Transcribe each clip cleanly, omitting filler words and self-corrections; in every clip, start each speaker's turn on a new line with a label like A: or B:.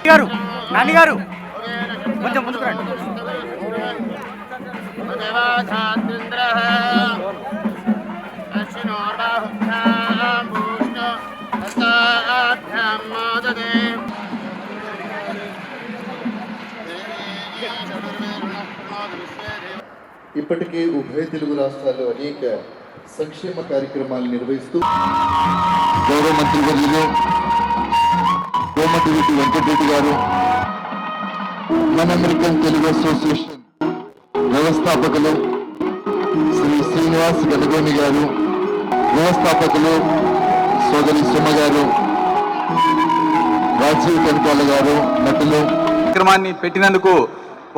A: గారు నాని గారు కొంచెం ముందుకు రండి.
B: ఇప్పటికే ఉభయ తెలుగు రాష్ట్రాల్లో అనేక సంక్షేమ కార్యక్రమాలు నిర్వహిస్తూ గౌరవ మంత్రివర్యులు కోమటిరెడ్డి వెంకటరెడ్డి గారు మన అమెరికన్ తెలుగు అసోసియేషన్ వ్యవస్థాపకులు శ్రీ శ్రీనివాస్ గణగోని గారు, వ్యవస్థాపకులు సోదరి సుమ గారు, రాజీవ్ కనకాల గారు, నటులు
C: కార్యక్రమాన్ని పెట్టినందుకు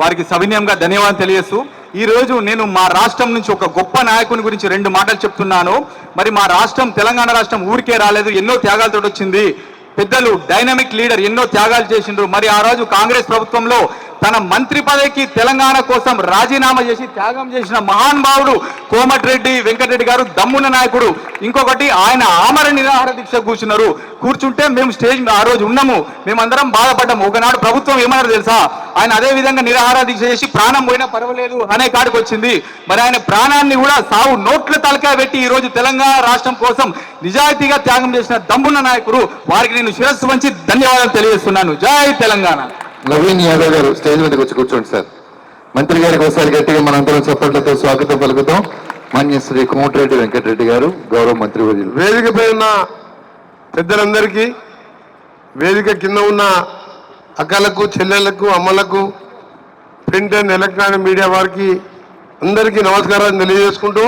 C: వారికి సవినయంగా ధన్యవాదాలు తెలియజేస్తూ ఈ రోజు నేను మా రాష్ట్రం నుంచి ఒక గొప్ప నాయకుని గురించి 2 మాటలు చెప్తున్నాను. మరి మా రాష్ట్రం తెలంగాణ రాష్ట్రం ఊరికే రాలేదు, ఎన్నో త్యాగాలతో వచ్చింది. పెద్దలు డైనమిక్ లీడర్ ఎన్నో త్యాగాలు చేసిండ్రు. మరి ఆ రోజు కాంగ్రెస్ ప్రభుత్వంలో తన మంత్రి పదవికి తెలంగాణ కోసం రాజీనామా చేసి త్యాగం చేసిన మహానుభావుడు కోమటిరెడ్డి వెంకటరెడ్డి గారు, దమ్మున నాయకుడు. ఇంకొకటి, ఆయన ఆమర నిరాహార దీక్ష కూర్చుంటే మేము స్టేజ్ ఆ రోజు ఉన్నాము, మేమందరం బాధపడ్డాము. ఒకనాడు ప్రభుత్వం ఏమన్నారు తెలుసా, ఆయన అదే విధంగా నిరాహార దీక్ష చేసి ప్రాణం పోయినా పర్వాలేదు అనే కాడికి వచ్చింది. మరి ఆయన ప్రాణాన్ని కూడా సావు నోట్ల తలకాయ పెట్టి ఈ రోజు తెలంగాణ రాష్ట్రం కోసం నిజాయితీగా త్యాగం చేసిన దమ్మున నాయకుడు. వారికి నేను శిరస్సు వంచి ధన్యవాదాలు తెలియజేస్తున్నాను. జై తెలంగాణ.
B: నవీన్ యాదవ్ గారు స్టేజ్ మీదకి వచ్చి కూర్చోండి సార్. మంత్రి గారికి ఒకసారి గట్టిగా మనందరం చప్పట్లతో స్వాగతం పలుకుతాం. మాన్య శ్రీ కోమటిరెడ్డి వెంకటరెడ్డి గారు, గౌరవ మంత్రి వర్యులు.
D: వేదికపై ఉన్న పెద్దలందరికీ, వేదిక కింద ఉన్న అక్కలకు, చెల్లెళ్లకు, అమ్మలకు, ప్రింట్ అండ్ ఎలక్ట్రానిక్ మీడియా వారికి అందరికీ నమస్కారాలు తెలియజేసుకుంటూ,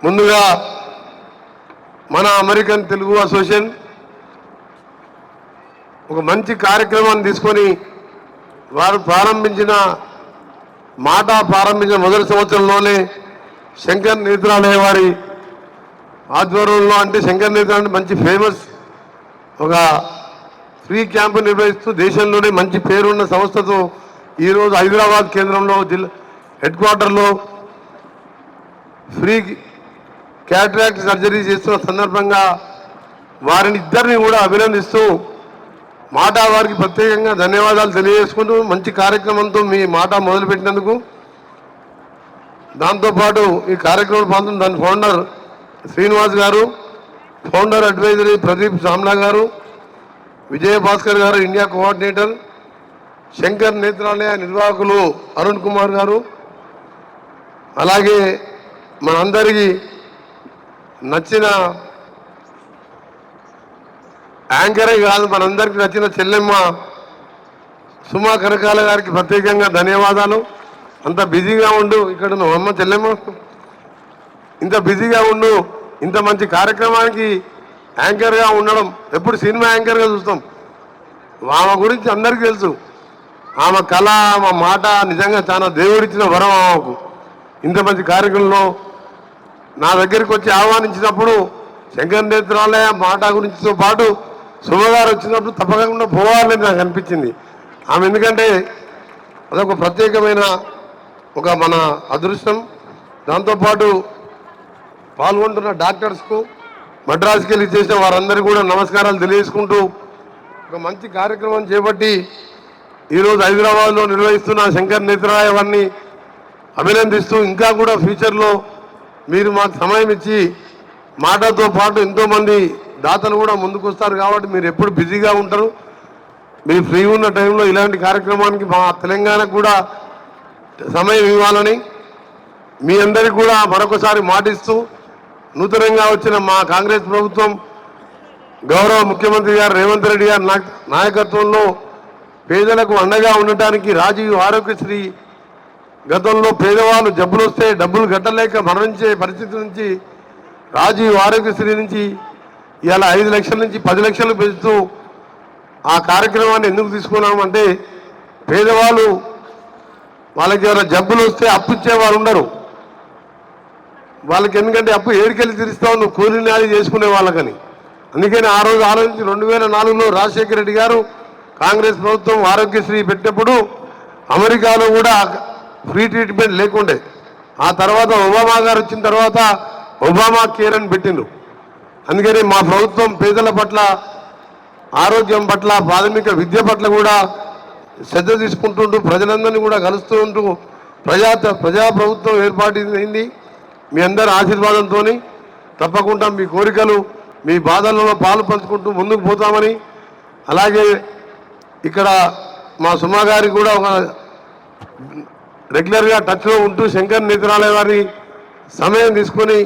D: ముందుగా మన అమెరికన్ తెలుగు అసోసియేషన్ ఒక మంచి కార్యక్రమాన్ని తీసుకొని వారు ప్రారంభించిన మొదటి సంవత్సరంలోనే శంకర్ నేత్రాలయ వారి ఆధ్వర్యంలో, అంటే శంకర్ నేత్రాలయ మంచి ఫేమస్ ఒక ఫ్రీ క్యాంపు నిర్వహిస్తూ దేశంలోనే మంచి పేరున్న సంస్థతో ఈరోజు హైదరాబాద్ కేంద్రంలో జిల్లా హెడ్ క్వార్టర్లో ఫ్రీ క్యాటరాక్ట్ సర్జరీ చేస్తున్న సందర్భంగా వారిని ఇద్దరిని కూడా అభినందిస్తూ మాటా వారికి ప్రత్యేకంగా ధన్యవాదాలు తెలియజేసుకుంటూ మంచి కార్యక్రమంతో మీ మాట మొదలుపెట్టినందుకు, దాంతోపాటు ఈ కార్యక్రమం పాల్గొన్న దాని ఫౌండర్ శ్రీనివాస్ గారు, ఫౌండర్ అడ్వైజరీ ప్రదీప్ సామ్లా గారు, విజయభాస్కర్ గారు ఇండియా కోఆర్డినేటర్, శంకర్ నేత్రాలయ నిర్వాహకులు అరుణ్ కుమార్ గారు, అలాగే మనందరికీ నచ్చిన యాంకరే కాదు మనందరికీ నచ్చిన చెల్లెమ్మ సుమా కనకాల గారికి ప్రత్యేకంగా ధన్యవాదాలు. అంత బిజీగా ఉండు ఇక్కడ నువ్వు అమ్మ చెల్లెమ్మ ఇంత బిజీగా ఉండు, ఇంత మంచి కార్యక్రమానికి యాంకర్గా ఉండడం, ఎప్పుడు సినిమా యాంకర్గా చూస్తాం. ఆమె గురించి అందరికీ తెలుసు. ఆమె కళ, ఆమె మాట నిజంగా చాలా దేవుడిచ్చిన వరం ఆమెకు. ఇంత మంచి కార్యక్రమంలో నా దగ్గరికి వచ్చి ఆహ్వానించినప్పుడు శంకర్ నేత్రాలయ మాట గురించితో పాటు సుమగారు వచ్చినప్పుడు తప్పకుండా పోవాలని నాకు అనిపించింది. ఆమె ఎందుకంటే అదొక ప్రత్యేకమైన ఒక మన అదృష్టం. దాంతోపాటు పాల్గొంటున్న డాక్టర్స్కు, మద్రాసుకి వెళ్ళి చేసిన వారందరికీ కూడా నమస్కారాలు తెలియజేసుకుంటూ ఒక మంచి కార్యక్రమం చేపట్టి ఈరోజు హైదరాబాద్లో నిర్వహిస్తున్న శంకర్ నేత్రాలయ వారిని అభినందిస్తూ, ఇంకా కూడా ఫ్యూచర్లో మీరు మాకు సమయం ఇచ్చి మాటతో పాటు ఎంతోమంది దాతలు కూడా ముందుకు వస్తారు కాబట్టి మీరు ఎప్పుడు బిజీగా ఉంటారు. మీరు ఫ్రీ ఉన్న టైంలో ఇలాంటి కార్యక్రమానికి మా తెలంగాణకు కూడా సమయం ఇవ్వాలని మీ అందరికీ కూడా మరొకసారి మాటిస్తూ, నూతనంగా వచ్చిన మా కాంగ్రెస్ ప్రభుత్వం గౌరవ ముఖ్యమంత్రి గారు రేవంత్ రెడ్డి గారి నాయకత్వంలో పేదలకు అండగా ఉండటానికి రాజీవ్ ఆరోగ్యశ్రీ, గతంలో పేదవాళ్ళు జబ్బులు వస్తే డబ్బులు కట్టలేక మరణించే పరిస్థితి నుంచి రాజీవ్ ఆరోగ్యశ్రీ నుంచి ఇలా 5 లక్షల నుంచి 10 లక్షలు పెంచుతూ ఆ కార్యక్రమాన్ని ఎందుకు తీసుకున్నామంటే, పేదవాళ్ళు వాళ్ళకి ఏమైనా జబ్బులు వస్తే అప్పు ఇచ్చేవారు ఉండరు. వాళ్ళకి ఎందుకంటే అప్పు ఏడికెళ్ళి తీరుస్తావు, నువ్వు కూలీ నాలి చేసుకునే వాళ్ళకని. అందుకని ఆ రోజు ఆలోచించి 2004లో రాజశేఖర రెడ్డి గారు కాంగ్రెస్ ప్రభుత్వం ఆరోగ్యశ్రీ పెట్టినప్పుడు అమెరికాలో కూడా ఫ్రీ ట్రీట్మెంట్ లేకుండే. ఆ తర్వాత ఒబామా గారు వచ్చిన తర్వాత ఒబామా కేర్ అని పెట్టిండ్రు. అందుకని మా ప్రభుత్వం పేదల పట్ల, ఆరోగ్యం పట్ల, ప్రాథమిక విద్య పట్ల కూడా శ్రద్ధ తీసుకుంటుంటూ ప్రజలందరినీ కూడా కలుస్తూ ఉంటూ ప్రజాప్రభుత్వం ఏర్పాటైంది. మీ అందరి ఆశీర్వాదంతో తప్పకుండా మీ కోరికలు, మీ బాధలలో పాలు పంచుకుంటూ ముందుకు పోతామని, అలాగే ఇక్కడ మా సుమా గారికి కూడా ఒక రెగ్యులర్గా టచ్లో ఉంటూ శంకర్ నేత్రాలయ వారి సమయం తీసుకొని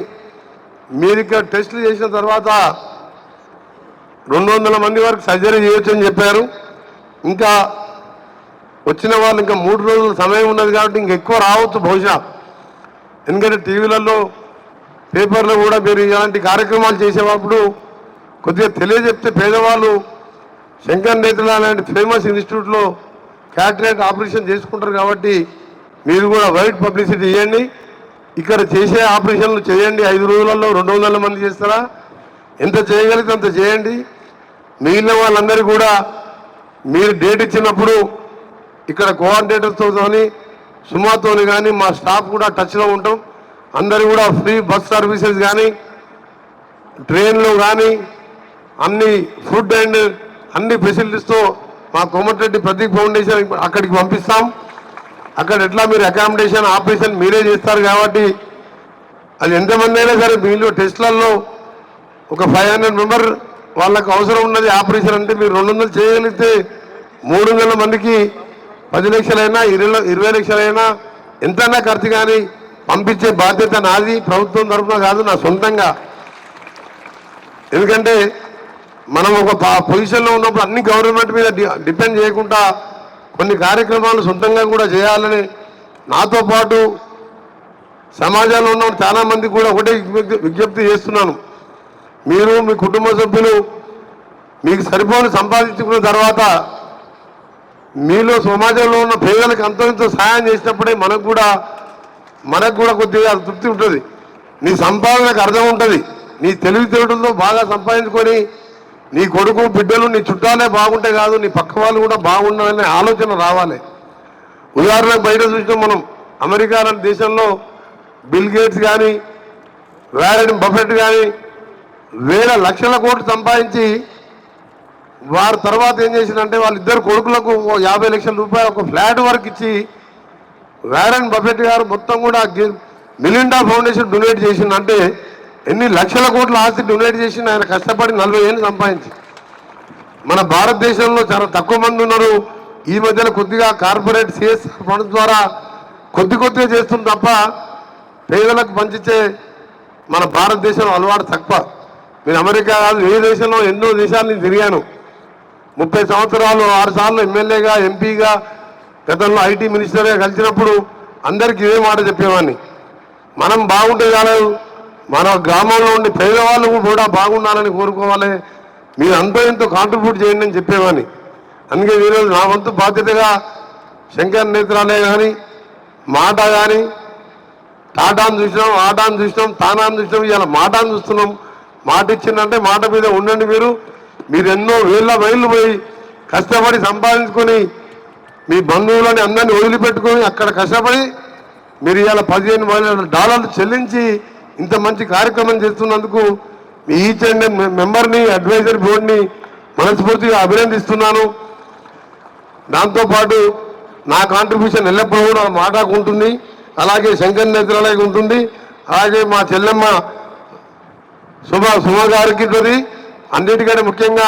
D: మీరు ఇక్కడ టెస్టులు చేసిన తర్వాత 200 మంది వరకు సర్జరీ చేయొచ్చని చెప్పారు. ఇంకా వచ్చిన వాళ్ళు ఇంకా 3 రోజులు సమయం ఉన్నది కాబట్టి ఇంకా ఎక్కువ రావచ్చు బహుశా. ఎందుకంటే టీవీలలో, పేపర్లో కూడా మీరు ఇలాంటి కార్యక్రమాలు చేసేటప్పుడు కొద్దిగా తెలియజెప్తే పేదవాళ్ళు శంకర్ నేత్రాలయ లాంటి ఫేమస్ ఇన్స్టిట్యూట్లో క్యాటరాక్ట్ ఆపరేషన్ చేసుకుంటారు. కాబట్టి మీరు కూడా వైడ్ పబ్లిసిటీ ఇవ్వండి. ఇక్కడ చేసే ఆపరేషన్లు చేయండి. 5 రోజులలో 200 మంది చేస్తారా? ఎంత చేయగలిగితే అంత చేయండి. మిగిలిన వాళ్ళందరూ కూడా మీరు డేట్ ఇచ్చినప్పుడు ఇక్కడ కోఆర్డినేటర్స్తో కానీ సుమాతో కానీ మా స్టాఫ్ కూడా టచ్లో ఉంటాం. అందరూ కూడా ఫ్రీ బస్ సర్వీసెస్ కానీ, ట్రైన్లో కానీ అన్ని ఫుడ్ అండ్ అన్ని ఫెసిలిటీస్తో మా కోమటిరెడ్డి ప్రదీప్ ఫౌండేషన్ అక్కడికి పంపిస్తాం. అక్కడ ఎట్లా మీరు అకామిడేషన్, ఆపరేషన్ మీరే చేస్తారు కాబట్టి అది ఎంతమంది అయినా సరే మీలో టెస్ట్లలో ఒక 500 మెంబర్ వాళ్ళకు అవసరం ఉన్నది ఆపరేషన్ అంటే మీరు 200 చేయగలిగితే 300 మందికి 10 లక్షలైనా 20 లక్షలైనా ఎంతైనా ఖర్చు కానీ పంపించే బాధ్యత నాది, ప్రభుత్వం తరఫున కాదు, నా సొంతంగా. ఎందుకంటే మనం ఒక పొజిషన్లో ఉన్నప్పుడు అన్ని గవర్నమెంట్ మీద డిపెండ్ చేయకుండా కొన్ని కార్యక్రమాలు సొంతంగా కూడా చేయాలని నాతో పాటు సమాజంలో ఉన్న చాలామంది కూడా ఒకటే విజ్ఞప్తి చేస్తున్నాను. మీరు మీ కుటుంబ సభ్యులు మీకు సరిపోని సంపాదించుకున్న తర్వాత మీలో సమాజంలో ఉన్న పేదలకు అంతో సహాయం చేసినప్పుడే మనకు కూడా కొద్దిగా తృప్తి ఉంటుంది. నీ సంపాదనకు అర్థం ఉంటుంది. నీ తెలివితేటలతో బాగా సంపాదించుకొని నీ కొడుకు బిడ్డలు నీ చుట్టాలే బాగుంటే కాదు, నీ పక్క వాళ్ళు కూడా బాగుండాలనే ఆలోచన రావాలి. ఉదాహరణకు బయట చూసినాం మనం, అమెరికా లాంటి దేశంలో బిల్ గేట్స్ కానీ వారెన్ బఫెట్ కానీ వేల లక్షల కోట్లు సంపాదించి వారి తర్వాత ఏం చేసిందంటే వాళ్ళిద్దరు కొడుకులకు 50 లక్షల రూపాయలు ఒక ఫ్లాట్ వరకు ఇచ్చి వారెన్ బఫెట్ గారు మొత్తం కూడా మిలిండా ఫౌండేషన్ డొనేట్ చేసిందంటే ఎన్ని లక్షల కోట్ల ఆస్తి డొనేట్ చేసి ఆయన కష్టపడి 40 ఏళ్ళు సంపాదించి. మన భారతదేశంలో చాలా తక్కువ మంది ఉన్నారు. ఈ మధ్యన కొద్దిగా కార్పొరేట్ సిఎస్ఆర్ ఫండ్స్ ద్వారా కొద్దిగా చేస్తుంది తప్ప పేదలకు పంచితే మన భారతదేశంలో అలవాటు తక్కువ. నేను అమెరికా కాదు ఏ దేశంలో ఎన్నో దేశాలు నేను తిరిగాను. 30 సంవత్సరాలు 6 సార్లు ఎమ్మెల్యేగా ఎంపీగా గతంలో ఐటీ మినిస్టర్గా కలిసినప్పుడు అందరికీ ఇదే మాట చెప్పేవాడిని, మనం బాగుంటే కాలేదు, మన గ్రామంలో ఉండి పేదవాళ్ళు కూడా బాగుండాలని కోరుకోవాలి, మీరు అంతో ఎంతో కాంట్రిబ్యూట్ చేయండి అని చెప్పేవాడిని. అందుకే ఈరోజు నా వంతు బాధ్యతగా శంకర్ నేత్రాలయ కానీ మాట కానీ టాటాను చూసినాం, ఆటాను చూసినాం, తానాను చూసినాం, ఇవాళ మాటాను చూస్తున్నాం. మాట ఇచ్చిందంటే మాట మీద ఉండండి. మీరు ఎన్నో వేల మైళ్ళు పోయి కష్టపడి సంపాదించుకొని మీ బంధువులని అందరినీ వదిలిపెట్టుకొని అక్కడ కష్టపడి మీరు ఇవాళ $15,000 చెల్లించి ఇంత మంచి కార్యక్రమం చేస్తున్నందుకు మీ ఈచ్ అండ్ మెంబర్ని అడ్వైజరీ బోర్డుని మనస్ఫూర్తిగా అభినందిస్తున్నాను. దాంతోపాటు నా కాంట్రిబ్యూషన్ ఎల్లప్పుడూ కూడా మాటకు ఉంటుంది, అలాగే శంకర్ నేత్రాలయకు ఉంటుంది, అలాగే మా చెల్లెమ్మ సుమ గారికి ఉంటుంది. అన్నిటికంటే ముఖ్యంగా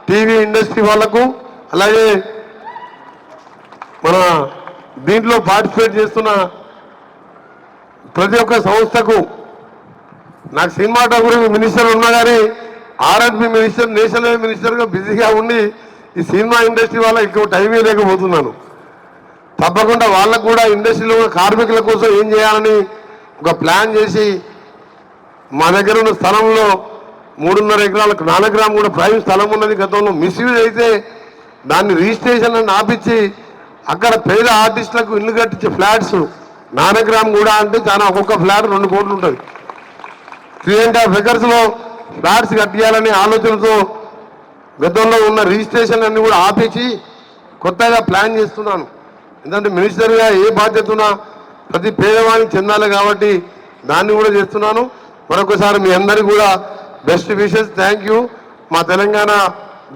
D: టీవీ ఇండస్ట్రీ వాళ్లకు, అలాగే మన దీంట్లో పార్టిసిపేట్ చేస్తున్న ప్రతి ఒక్క సంస్థకు. నాకు సినిమాటోగ్రఫీ మినిస్టర్ ఉన్నా కానీ R&B మినిస్టర్, నేషనల్ మినిస్టర్గా బిజీగా ఉండి ఈ సినిమా ఇండస్ట్రీ వాళ్ళ ఎక్కువ టైమే లేకపోతున్నాను. తప్పకుండా వాళ్ళకు కూడా ఇండస్ట్రీలో కార్మికుల కోసం ఏం చేయాలని ఒక ప్లాన్ చేసి మా దగ్గర ఉన్న స్థలంలో 3.5 ఎకరాలకు 4 గ్రామ్ కూడా ప్రైవేట్ స్థలం ఉన్నది. గతంలో మిస్యూజ్ అయితే దాన్ని రిజిస్ట్రేషన్ అని ఆపించి అక్కడ పేద ఆర్టిస్టులకు ఇల్లు కట్టించే ఫ్లాట్స్ 4 గ్రామ్ కూడా అంటే చాలా ఒక్కొక్క ఫ్లాట్ 2 కోట్లు ఉంటుంది. 3.5 ఎకర్స్లో ఫ్లాట్స్ కట్టియాలనే ఆలోచనతో గతంలో ఉన్న రిజిస్ట్రేషన్ అన్ని కూడా ఆపేసి కొత్తగా ప్లాన్ చేస్తున్నాను. ఎందుకంటే మినిస్టర్గా ఏ బాధ్యత ఉన్నా ప్రతి పేదవానికి చెందాలి కాబట్టి దాన్ని కూడా చేస్తున్నాను. మరొకసారి మీ అందరికీ కూడా బెస్ట్ విషెస్, థ్యాంక్ యూ. మా తెలంగాణ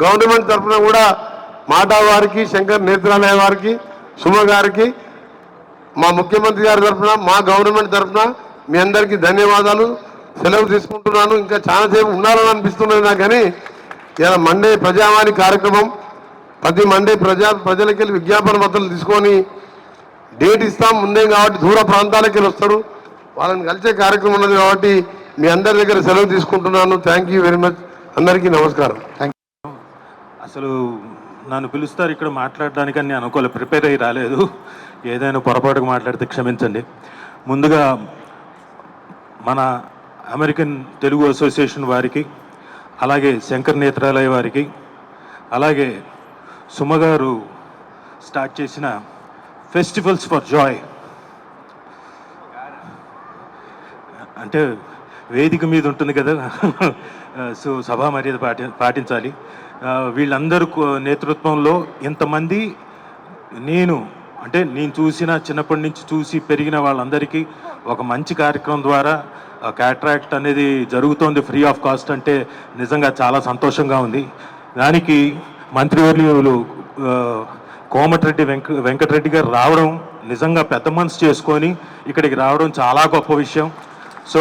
D: గవర్నమెంట్ తరఫున కూడా మాటా వారికి, శంకర్ నేత్రాలయ వారికి, సుమ గారికి, మా ముఖ్యమంత్రి గారి తరఫున, మా గవర్నమెంట్ తరఫున మీ అందరికీ ధన్యవాదాలు. సెలవు తీసుకుంటున్నాను. ఇంకా చాలాసేపు ఉన్నారని అనిపిస్తున్నది నాకు, కానీ ఇలా మండే ప్రజావాణి కార్యక్రమం ప్రతి మండే ప్రజలకి వెళ్ళి విజ్ఞాపన పత్రాలు తీసుకొని డేట్ ఇస్తాం ముందే కాబట్టి దూర ప్రాంతాలకు వెళ్ళి వస్తారు, వాళ్ళని కలిసే కార్యక్రమం ఉన్నది కాబట్టి మీ అందరి దగ్గర సెలవు తీసుకుంటున్నాను. Thank you very much. అందరికీ నమస్కారం.
E: అసలు నన్ను పిలుస్తారు ఇక్కడ మాట్లాడడానికని నేను అనుకోలేదు, ప్రిపేర్ అయ్యి రాలేదు. ఏదైనా పొరపాటుగా మాట్లాడితే క్షమించండి. ముందుగా మన అమెరికన్ తెలుగు అసోసియేషన్ వారికి, అలాగే శంకర్ నేత్రాలయ వారికి, అలాగే సుమ గారు స్టార్ట్ చేసిన ఫెస్టివల్స్ ఫర్ జాయ్, అంటే వేదిక మీద ఉంటుంది కదా, సో సభా మర్యాద పాటించాలి. వీళ్ళందరూ నేతృత్వంలో ఇంతమంది నేను చూసిన చిన్నప్పటి నుంచి చూసి పెరిగిన వాళ్ళందరికీ ఒక మంచి కార్యక్రమం ద్వారా క్యాట్రాక్ట్ అనేది జరుగుతోంది ఫ్రీ ఆఫ్ కాస్ట్ అంటే నిజంగా చాలా సంతోషంగా ఉంది. దానికి మంత్రివర్యులు కోమటిరెడ్డి వెంకటరెడ్డి గారు రావడం నిజంగా పెద్ద మనసు చేసుకొని ఇక్కడికి రావడం చాలా గొప్ప విషయం. సో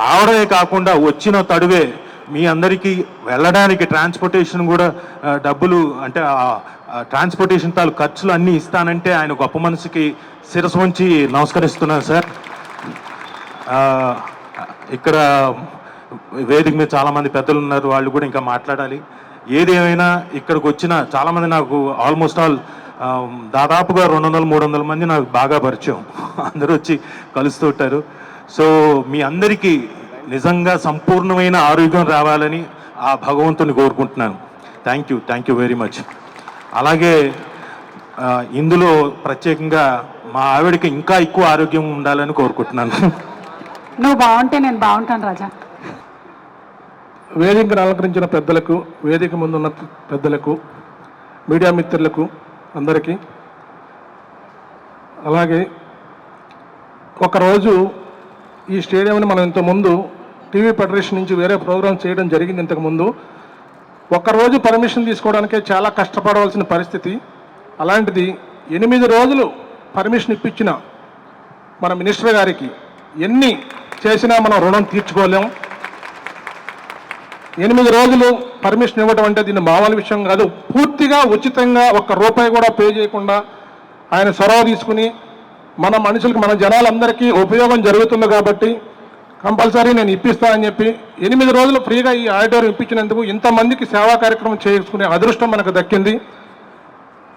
E: రావడమే కాకుండా వచ్చిన తడువే మీ అందరికీ వెళ్ళడానికి ట్రాన్స్పోర్టేషన్ కూడా డబ్బులు అంటే ట్రాన్స్పోర్టేషన్ తాలూ ఖర్చులు అన్నీ ఇస్తానంటే ఆయన గొప్ప మనసుకి శిరస్సు వంచి నమస్కరిస్తున్నాను సార్. ఇక్కడ వేదిక మీద చాలామంది పెద్దలు ఉన్నారు, వాళ్ళు కూడా ఇంకా మాట్లాడాలి. ఏదేమైనా ఇక్కడికి వచ్చిన చాలామంది నాకు ఆల్మోస్ట్ ఆల్ దాదాపుగా 200-300 మంది నాకు బాగా పరిచయం, అందరూ వచ్చి కలుస్తూ ఉంటారు. సో మీ అందరికీ నిజంగా సంపూర్ణమైన ఆరోగ్యం రావాలని ఆ భగవంతుని కోరుకుంటున్నాను. Thank you very much. అలాగే ఇందులో ప్రత్యేకంగా మా ఆవిడకి ఇంకా ఎక్కువ ఆరోగ్యం ఉండాలని కోరుకుంటున్నాను.
F: నువ్వు బాగుంటే నేను బాగుంటాను రాజా. వేదికను అలంకరించిన పెద్దలకు, వేదిక ముందున్న పెద్దలకు, మీడియా మిత్రులకు అందరికీ, అలాగే ఒకరోజు ఈ స్టేడియంని మనం ఇంతకుముందు టీవీ ఫెడరేషన్ నుంచి వేరే ప్రోగ్రామ్ చేయడం జరిగింది. ఇంతకుముందు ఒక్కరోజు పర్మిషన్ తీసుకోవడానికే చాలా కష్టపడవలసిన పరిస్థితి. అలాంటిది 8 రోజులు పర్మిషన్ ఇప్పించిన మన మినిస్టర్ గారికి ఎన్ని చేసినా మనం రుణం తీర్చుకోలేం. 8 రోజులు పర్మిషన్ ఇవ్వడం అంటే దీన్ని మామూలు విషయం కాదు. పూర్తిగా ఉచితంగా ₹1 కూడా పే చేయకుండా ఆయన చొరవ తీసుకుని మన మనుషులకు, మన జనాలందరికీ ఉపయోగం జరుగుతుంది కాబట్టి కంపల్సరీ నేను ఇప్పిస్తానని చెప్పి 8 రోజులు ఫ్రీగా ఈ ఆడిటోరియం ఇప్పించినందుకు ఇంతమందికి సేవా కార్యక్రమం చేసుకునే అదృష్టం మనకు దక్కింది.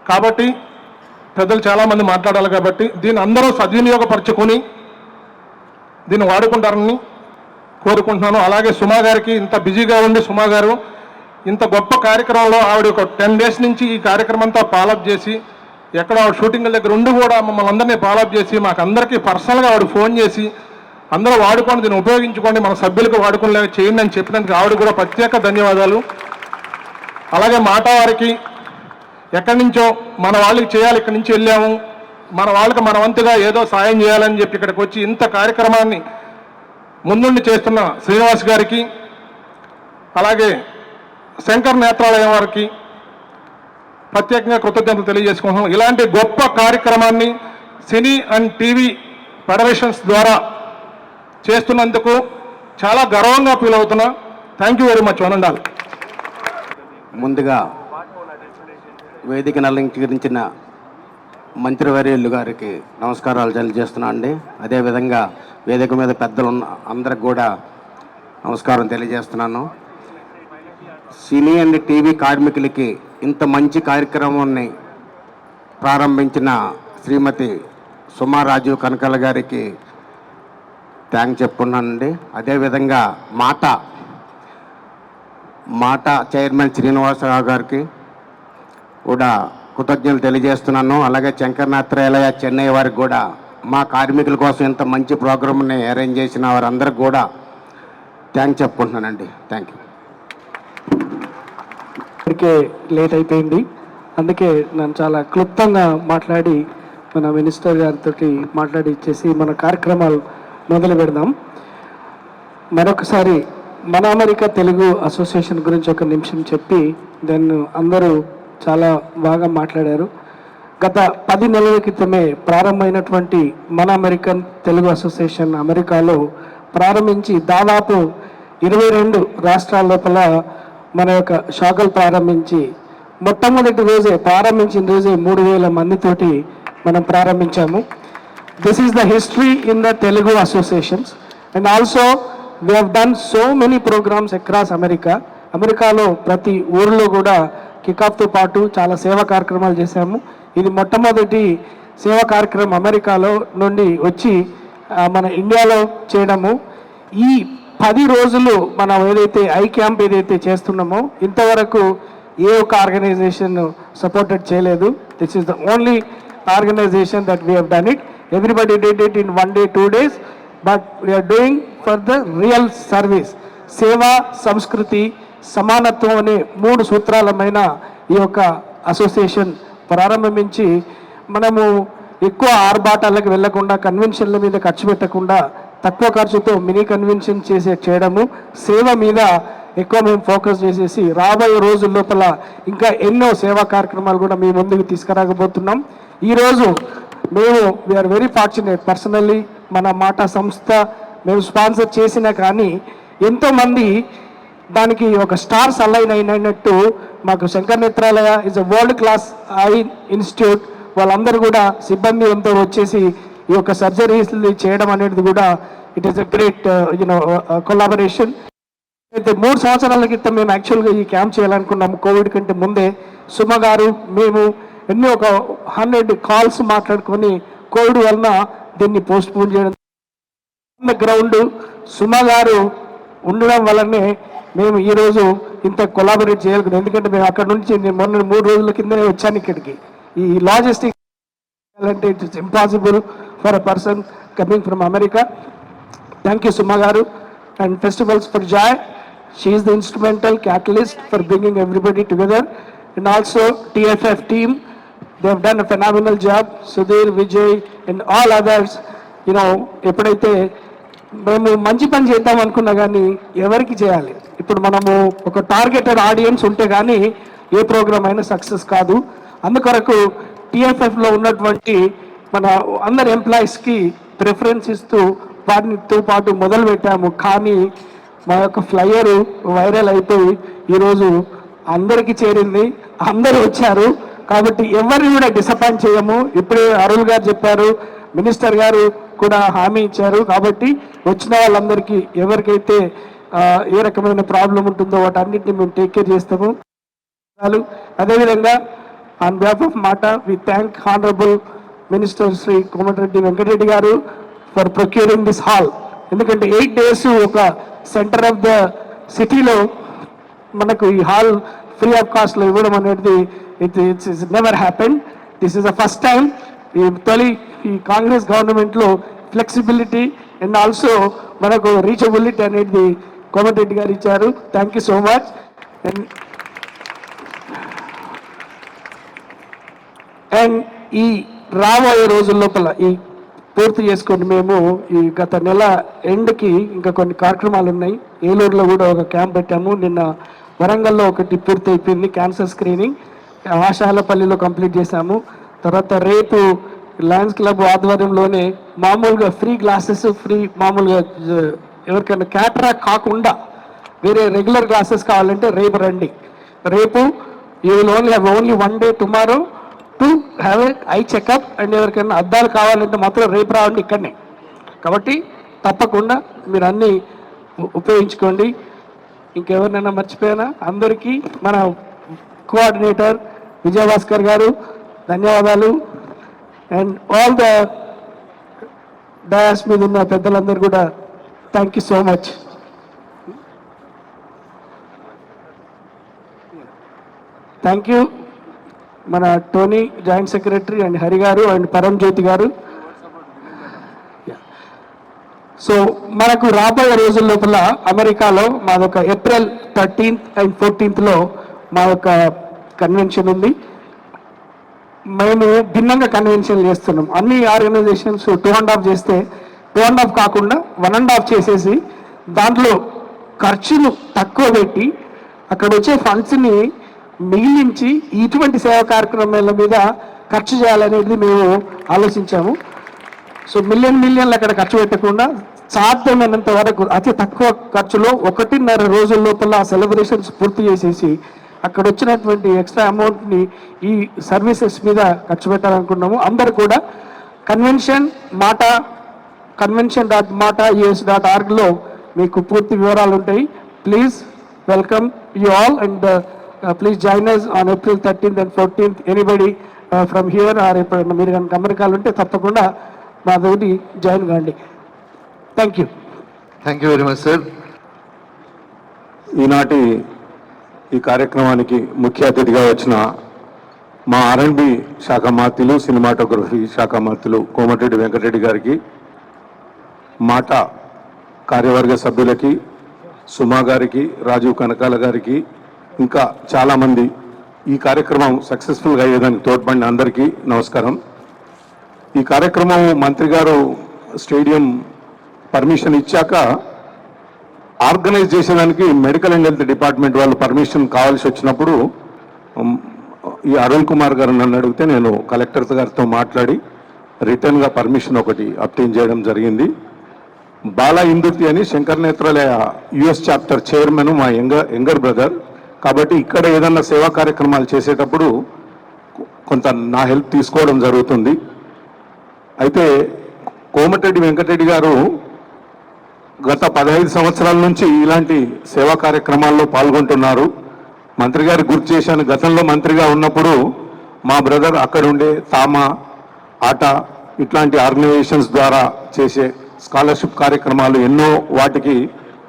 F: కాబట్టి పెద్దలు చాలామంది మాట్లాడాలి కాబట్టి దీన్ని అందరూ సద్వినియోగపరచుకొని దీన్ని వాడుకుంటారని కోరుకుంటున్నాను. అలాగే సుమా గారికి, ఇంత బిజీగా ఉండి సుమా గారు ఇంత గొప్ప కార్యక్రమంలో ఆవిడ ఒక 10 డేస్ నుంచి ఈ కార్యక్రమం అంతా ఫాలోఅప్ చేసి, ఎక్కడ ఆవిడ షూటింగ్ల దగ్గర ఉండి కూడా మమ్మల్ని అందరినీ ఫాలోఅప్ చేసి మాకు అందరికీ పర్సనల్గా ఆవిడ ఫోన్ చేసి అందరూ వాడుకోండి, దీన్ని ఉపయోగించుకోండి, మన సభ్యులకు వాడుకునేలాగా చేయండి అని చెప్పినందుకు ఆవిడ కూడా ప్రత్యేక ధన్యవాదాలు. అలాగే మాటా వారికి ఎక్కడి నుంచో మన వాళ్ళకి చేయాలి, ఇక్కడి నుంచి వెళ్ళాము, మన వాళ్ళకి మన వంతుగా ఏదో సాయం చేయాలని చెప్పి ఇక్కడికి వచ్చి ఇంత కార్యక్రమాన్ని ముందుండి చేస్తున్న శ్రీనివాస్ గారికి, అలాగే శంకర్ నేత్రాలయం వారికి ప్రత్యేకంగా కృతజ్ఞతలు తెలియజేసుకుంటున్నాం. ఇలాంటి గొప్ప కార్యక్రమాన్ని సినీ అండ్ టీవీ ఫెడరేషన్స్ ద్వారా చేస్తున్నందుకు చాలా గర్వంగా ఫీల్ అవుతున్నా. Thank you very much. వనండాలి.
G: ముందుగా వేదికను అలంకరించిన మంత్రివర్యులు గారికి నమస్కారాలు తెలియజేస్తున్నా అండి. అదేవిధంగా వేదిక మీద పెద్దలు ఉన్న అందరికి కూడా నమస్కారం తెలియజేస్తున్నాను. సినీ అండ్ టీవీ కార్మికులకి ఇంత మంచి కార్యక్రమాన్ని ప్రారంభించిన శ్రీమతి సుమా రాజీవ్ కనకాల గారికి థ్యాంక్స్ చెప్పుకున్నానండి. అదేవిధంగా మాట చైర్మన్ శ్రీనివాసరావు గారికి కూడా కృతజ్ఞతలు తెలియజేస్తున్నాను. అలాగే శంకర్ నేత్రాలయ చెన్నై వారికి కూడా, మా కార్మికుల కోసం ఇంత మంచి ప్రోగ్రామ్ని అరేంజ్ చేసిన వారందరికి కూడా థ్యాంక్స్ చెప్పుకుంటున్నానండి. Thank you.
H: ఇప్పటికే లేట్ అయిపోయింది, అందుకే నేను చాలా క్లుప్తంగా మాట్లాడి మన మినిస్టర్ గారితో మాట్లాడి ఇచ్చేసి మన కార్యక్రమాలు మొదలు పెడదాం. మరొకసారి మన అమెరికా తెలుగు అసోసియేషన్ గురించి ఒక నిమిషం చెప్పి దాన్ని అందరూ చాలా బాగా మాట్లాడారు. గత 10 నెలల క్రితమే ప్రారంభమైనటువంటి మన అమెరికన్ తెలుగు అసోసియేషన్ అమెరికాలో ప్రారంభించి దాదాపు 22 రాష్ట్రాల లోపల మన యొక్క శాఖలు ప్రారంభించి మొట్టమొదటి రోజే ప్రారంభించిన రోజే 3000 మందితోటి మనం ప్రారంభించాము. This is the history in the Telugu associations. And also we have done so many programs across America. అమెరికాలో ప్రతి ఊరిలో కూడా కికాఫ్తో పాటు చాలా సేవా కార్యక్రమాలు చేశాము. ఇది మొట్టమొదటి సేవా కార్యక్రమం అమెరికాలో నుండి వచ్చి మన ఇండియాలో చేయడము. ఈ 10 రోజులు మనం ఏదైతే ఐ క్యాంప్ ఏదైతే చేస్తున్నామో ఇంతవరకు ఏ ఒక్క ఆర్గనైజేషన్ సపోర్టెడ్ చేయలేదు. This is the only organization that we have done it. Everybody did it in 1 day 2 days, but we are doing for the real service. సేవ, సంస్కృతి, సమానత్వం అనే 3 సూత్రాలమైన ఈ యొక్క అసోసియేషన్ ప్రారంభించి మనము ఎక్కువ ఆర్భాటాలకు వెళ్లకుండా, కన్వెన్షన్ల మీద ఖర్చు పెట్టకుండా తక్కువ ఖర్చుతో మినీ కన్వెన్షన్ చేయడము, సేవ మీద ఎక్కువ మేము ఫోకస్ చేసేసి రాబోయే రోజుల లోపల ఇంకా ఎన్నో సేవా కార్యక్రమాలు కూడా మీ ముందుకు తీసుకురాకపోతున్నాం. ఈరోజు మేము వీఆర్ వెరీ ఫార్చునేట్. పర్సనల్లీ మన మాట సంస్థ మేము స్పాన్సర్ చేసినా కానీ ఎంతోమంది దానికి ఒక స్టార్స్ అలైన్ అయినట్టు మాకు Shankar Nethralaya is a world class eye institute వాళ్ళందరూ కూడా సిబ్బంది అంతా వచ్చేసి ఈ యొక్క సర్జరీస్ చేయడం అనేది కూడా it is a great collaboration. అయితే 3 సంవత్సరాల క్రితం మేము యాక్చువల్గా ఈ క్యాంప్ చేయాలనుకున్నాము. కోవిడ్ కంటే ముందే సుమ గారు మేము ఎన్నో ఒక 100 కాల్స్ మాట్లాడుకొని కోవిడ్ వలన దీన్ని పోస్ట్ పోన్ చేయడం గ్రౌండ్ సుమ గారు ఉండడం వల్లనే మేము ఈరోజు ఇంత కొలాబరేట్ చేయగలుగుతాం. ఎందుకంటే మేము అక్కడ నుంచి మొన్న 3 రోజుల కిందనే వచ్చాను ఇక్కడికి. ఈ లాజిస్టిక్ అంటే it's impossible for a person coming from America. Thank you Suma garu. And festivals for joy She is the instrumental catalyst for bringing everybody together. And also TFF team, they have done a phenomenal job. Sudhir, Vijay and all others, you know, ఎప్పుడైతే మేము మంచి పని చేద్దాం అనుకున్నా కానీ ఎవరికి చేయాలి? ఇప్పుడు మనము ఒక టార్గెటెడ్ ఆడియన్స్ ఉంటే కానీ ఏ ప్రోగ్రామ్ అయినా సక్సెస్ కాదు. అందుకొరకు టీఎఫ్ఎఫ్లో ఉన్నటువంటి మన అందరు ఎంప్లాయీస్కి ప్రిఫరెన్స్ ఇస్తూ వాటితో పాటు మొదలు పెట్టాము. కానీ మా యొక్క ఫ్లైయర్ వైరల్ అయిపోయి ఈరోజు అందరికీ చేరింది, అందరూ వచ్చారు. కాబట్టి ఎవరిని కూడా డిసప్పాయింట్ చేయము. ఇప్పుడే అరుణ్ గారు చెప్పారు, మినిస్టర్ గారు కూడా హామీ ఇచ్చారు. కాబట్టి వచ్చిన వాళ్ళందరికీ ఎవరికైతే ఏ రకమైన ప్రాబ్లం ఉంటుందో వాటన్నిటిని మేము టేక్ కేర్ చేస్తాము. అదేవిధంగా on behalf of MATA we thank honorable minister Shri Komatireddy Venkatareddy గారు ఫర్ ప్రొక్యూరింగ్ దిస్ హాల్. ఎందుకంటే 8 days ఒక సెంటర్ ఆఫ్ ద సిటీలో మనకు ఈ హాల్ ఫ్రీ ఆఫ్ కాస్ట్లో ఇవ్వడం అనేది it's never happen. This is the first time. ఈ తొలి ఈ కాంగ్రెస్ గవర్నమెంట్లో ఫ్లెక్సిబిలిటీ అండ్ ఆల్సో మనకు రీచబిలిటీ అనేది కోమటిరెడ్డి గారు ఇచ్చారు. Thank you so much. And ఈ రాబోయే రోజుల లోపల ఈ పూర్తి చేసుకొని మేము ఈ గత నెల ఎండ్కి ఇంకా కొన్ని కార్యక్రమాలు ఉన్నాయి. ఏలూరులో కూడా ఒక క్యాంప్ పెట్టాము. నిన్న వరంగల్లో ఒకటి పూర్తి అయిపోయింది, క్యాన్సర్ స్క్రీనింగ్. ఆశాలపల్లిలో కంప్లీట్ చేశాము. తర్వాత రేపు లయన్స్ క్లబ్ ఆధ్వర్యంలోనే మామూలుగా ఫ్రీ గ్లాసెస్, ఫ్రీ మామూలుగా ఎవరికైనా క్యాటరాక్ట్ కాకుండా వేరే రెగ్యులర్ గ్లాసెస్ కావాలంటే రేపు రండి. రేపు you will only have only 1 day tomorrow to have A eye checkup. And ఎవరికైనా అద్దాలు కావాలంటే మాత్రం రేపు రావండి ఇక్కడనే. కాబట్టి తప్పకుండా మీరు అన్నీ ఉపయోగించుకోండి. ఇంకెవరినైనా మర్చిపోయినా అందరికీ మన కోఆర్డినేటర్ విజయభాస్కర్ గారు ధన్యవాదాలు. అండ్ ఆల్ ద డయాస్ మీద ఉన్న పెద్దలందరూ కూడా thank you so much. Thank you మన Tony joint secretary and Hari garu and పరంజ్యోతి గారు. సో మనకు రాబోయే రోజుల లోపల అమెరికాలో మాదొక April 13th and 14th మా యొక్క కన్వెన్షన్ ఉంది. మేము భిన్నంగా కన్వెన్షన్ చేస్తున్నాం. అన్ని ఆర్గనైజేషన్స్ 2.5 చేస్తే 2.5 కాకుండా 1.5 చేసేసి దాంట్లో ఖర్చును తక్కువ పెట్టి అక్కడ వచ్చే ఫండ్స్ని మిగిలించి ఇటువంటి సేవా కార్యక్రమాల మీద ఖర్చు చేయాలనేది మేము ఆలోచించాము. సో మిలియన్లు అక్కడ ఖర్చు పెట్టకుండా సాధ్యమైనంత వరకు అతి తక్కువ ఖర్చులో 1.5 రోజుల లోపల సెలబ్రేషన్స్ పూర్తి చేసేసి అక్కడ వచ్చినటువంటి ఎక్స్ట్రా అమౌంట్ని ఈ సర్వీసెస్ మీద ఖర్చు పెట్టాలనుకున్నాము. అందరు కూడా convention.mata.us.org మీకు పూర్తి వివరాలు ఉంటాయి. Please welcome you all and please join us on April 13th and 14th. Anybody from here are ఎప్పుడైనా మీరు కనుక అమెరికాలో ఉంటే తప్పకుండా మా తోటి జాయిన్ కాండి. Thank you.
B: Thank you very much sir.
E: ఈనాటి ఈ కార్యక్రమానికి ముఖ్య అతిథిగా వచ్చిన మా R&B శాఖ మాత్యులు, సినిమాటోగ్రఫీ శాఖ మాత్యులు కోమటిరెడ్డి వెంకటరెడ్డి గారికి, మాట కార్యవర్గ సభ్యులకి, సుమా గారికి, రాజీవ్ కనకాల గారికి, ఇంకా చాలామంది ఈ కార్యక్రమం సక్సెస్ఫుల్గా అయ్యేదానికి తోడ్పడిన అందరికీ నమస్కారం. ఈ కార్యక్రమం మంత్రి గారు స్టేడియం పర్మిషన్ ఇచ్చాక ఆర్గనైజ్ చేసేదానికి మెడికల్ అండ్ హెల్త్ డిపార్ట్మెంట్ వాళ్ళు పర్మిషన్ కావాల్సి వచ్చినప్పుడు ఈ అరుణ్ కుమార్ గారు నన్ను అడిగితే నేను కలెక్టర్ గారితో మాట్లాడి రిటర్న్గా పర్మిషన్ ఒకటి అబ్టైన్ చేయడం జరిగింది. బాలా ఇందుర్తి అని Shankar Netralaya US chapter chairman మా యంగర్ బ్రదర్. కాబట్టి ఇక్కడ ఏదన్నా సేవా కార్యక్రమాలు చేసేటప్పుడు కొంత నా హెల్ప్ తీసుకోవడం జరుగుతుంది. అయితే కోమటిరెడ్డి వెంకటరెడ్డి గారు గత 15 సంవత్సరాల నుంచి ఇలాంటి సేవా కార్యక్రమాల్లో పాల్గొంటున్నారు. మంత్రి గారు గుర్తు చేశాను, గతంలో మంత్రిగా ఉన్నప్పుడు మా బ్రదర్ అక్కడుండే తామా ఆట ఇట్లాంటి ఆర్గనైజేషన్స్ ద్వారా చేసే స్కాలర్షిప్ కార్యక్రమాలు ఎన్నో వాటికి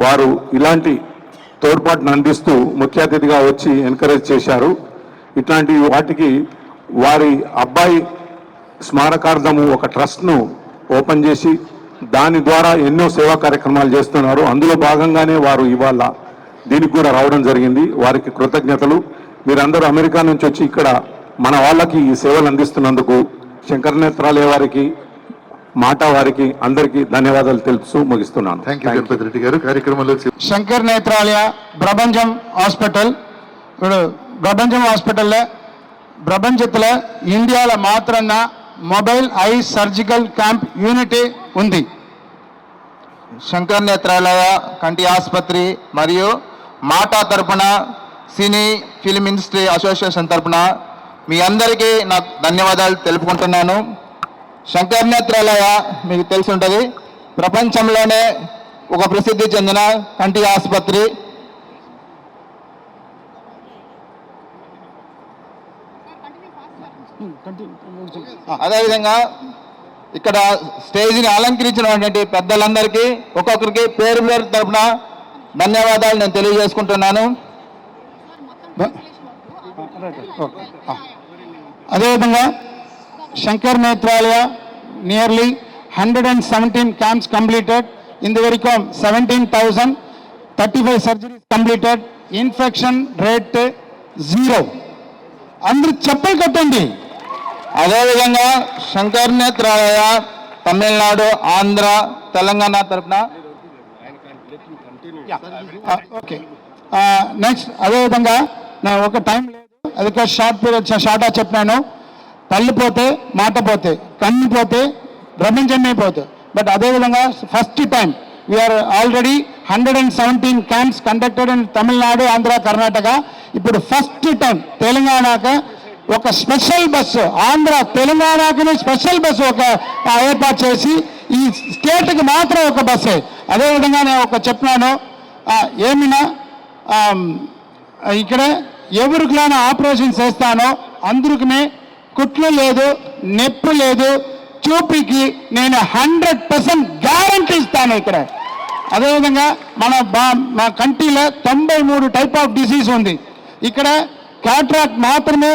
E: వారు ఇలాంటి తోడ్పాటును అందిస్తూ ముఖ్య అతిథిగా వచ్చి ఎంకరేజ్ చేశారు. ఇట్లాంటి వాటికి వారి అబ్బాయి స్మారకార్థము ఒక ట్రస్ట్ను ఓపెన్ చేసి దాని ద్వారా ఎన్నో సేవా కార్యక్రమాలు చేస్తున్నారు. అందులో భాగంగానే వారు ఇవాళ
F: దీనికి కూడా రావడం జరిగింది. వారికి కృతజ్ఞతలు. మీరందరూ అమెరికా నుంచి వచ్చి ఇక్కడ మన వాళ్ళకి ఈ సేవలు అందిస్తున్నందుకు శంకర్ నేత్రాలయ వారికి, మాటా వారికి అందరికీ ధన్యవాదాలు తెలుపుతూ ముగిస్తున్నాను.
B: థ్యాంక్ యూ గణపతి రెడ్డి గారు. కార్యక్రమంలో
I: శంకర్ నేత్రాలయ பிரபஞ்சம் ஹாஸ்பிட்டல் பிரபஞ்சம் ஹாஸ்பிட்டலில் பிரபஞ்சத்தில் ఇండియాలో మాత్రమే mobile I surgical camp unity ఉంది. శంకర్ నేత్రాలయ కంటి ఆసుపత్రి మరియు మాటా తరపున సినీ ఫిల్మ్ ఇండస్ట్రీ అసోసియేషన్ తరపున మీ అందరికీ నాకు ధన్యవాదాలు తెలుపుకుంటున్నాను. శంకర్ నేత్రాలయ మీకు తెలిసి ఉంటుంది, ప్రపంచంలోనే ఒక ప్రసిద్ధి చెందిన కంటి ఆసుపత్రి. అదేవిధంగా ఇక్కడ స్టేజ్ని అలంకరించినటువంటి పెద్దలందరికీ ఒక్కొక్కరికి పేరు పేరు తరపున ధన్యవాదాలు నేను తెలియజేసుకుంటున్నాను. అదేవిధంగా Shankar Netralaya nearly 117 camps completed. In the Vericom 17,035 surgeries completed. Infection rate 0. అందరూ చెప్పలు కట్టండి. అదేవిధంగా శంకర్ నేత్రాలయ తమిళనాడు, ఆంధ్ర, తెలంగాణ తరఫున ఓకే. నెక్స్ట్ అదేవిధంగా నా ఒక టైం లేదు, అదే షార్ట్గా చెప్పాను. తల్లి పోతే మాట పోతే, కన్ను పోతే ప్రపంచమే పోతే. బట్ అదేవిధంగా first time we are already 117 camps conducted in Tamil Nadu, Andhra, Karnataka. ఇప్పుడు ఫస్ట్ టైం తెలంగాణకు ఒక స్పెషల్ బస్సు, ఆంధ్ర తెలంగాణకి స్పెషల్ బస్సు ఒక ఏర్పాటు చేసి ఈ స్టేట్కి మాత్రం ఒక బస్సే. అదేవిధంగా నేను ఒక చెప్పినాను, ఏమైనా ఇక్కడ ఎవరికైనా ఆపరేషన్ చేస్తానో అందరికీ కుట్లు లేదు, నొప్పి లేదు, చూపికి నేను 100% గ్యారంటీ ఇస్తాను ఇక్కడ. అదేవిధంగా మా కంట్రీలో 93 టైప్ ఆఫ్ డిసీజ్ ఉంది. ఇక్కడ క్యాట్రాక్ట్ మాత్రమే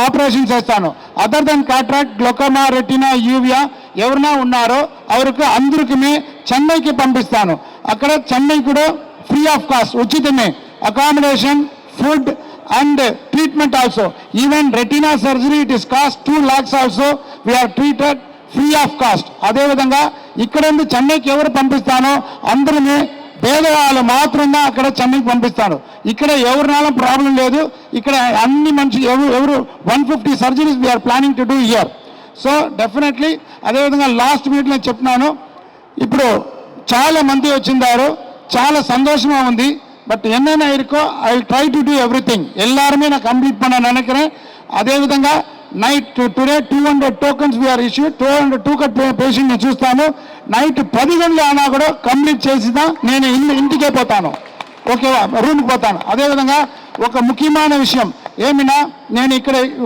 I: ఆపరేషన్ చేస్తాను. Other than cataract, glaucoma, retina, uvea ఎవరైనా ఉన్నారో అవరికి అందరికీ చెన్నైకి పంపిస్తాను. అక్కడ చెన్నై కూడా ఫ్రీ ఆఫ్ కాస్ట్, ఉచితమే accommodation, food and treatment also. Even retina surgery, it is cost 2 lakhs also. We are treated free of cost. అదే విధంగా ఇక్కడ నుండి చెన్నైకి ఎవరు పంపిస్తానో అందరినీ పేదవాళ్ళు మాత్రమే అక్కడ చెన్నైకి పంపిస్తాను. ఇక్కడ ఎవరినాల ప్రాబ్లం లేదు. ఇక్కడ అన్ని మంచి ఎవరు 150 surgeries we are planning to do here. So definitely అదేవిధంగా లాస్ట్ మీట్లో చెప్పినాను, ఇప్పుడు చాలా మంది వచ్చిందారు, చాలా సంతోషంగా ఉంది. பட் என்னென்ன இருக்கோ I will try to do everything. எல்லாருமே நான் கம்ப்ளீட் பண்ண நினைக்கிறேன். அதே విధంగా night today 200 tokens we are issue. 200 token పేషెంట్ని చూస్తాను. నైట్ 10 గంటలు అయినా కూడా కంప్లీట్ చేసినా నేను ఇంటికే పోతాను, ఓకేవా, రూమ్కి పోతాను. అదేవిధంగా ఒక ముఖ్యమైన విషయం ఏమినా, నేను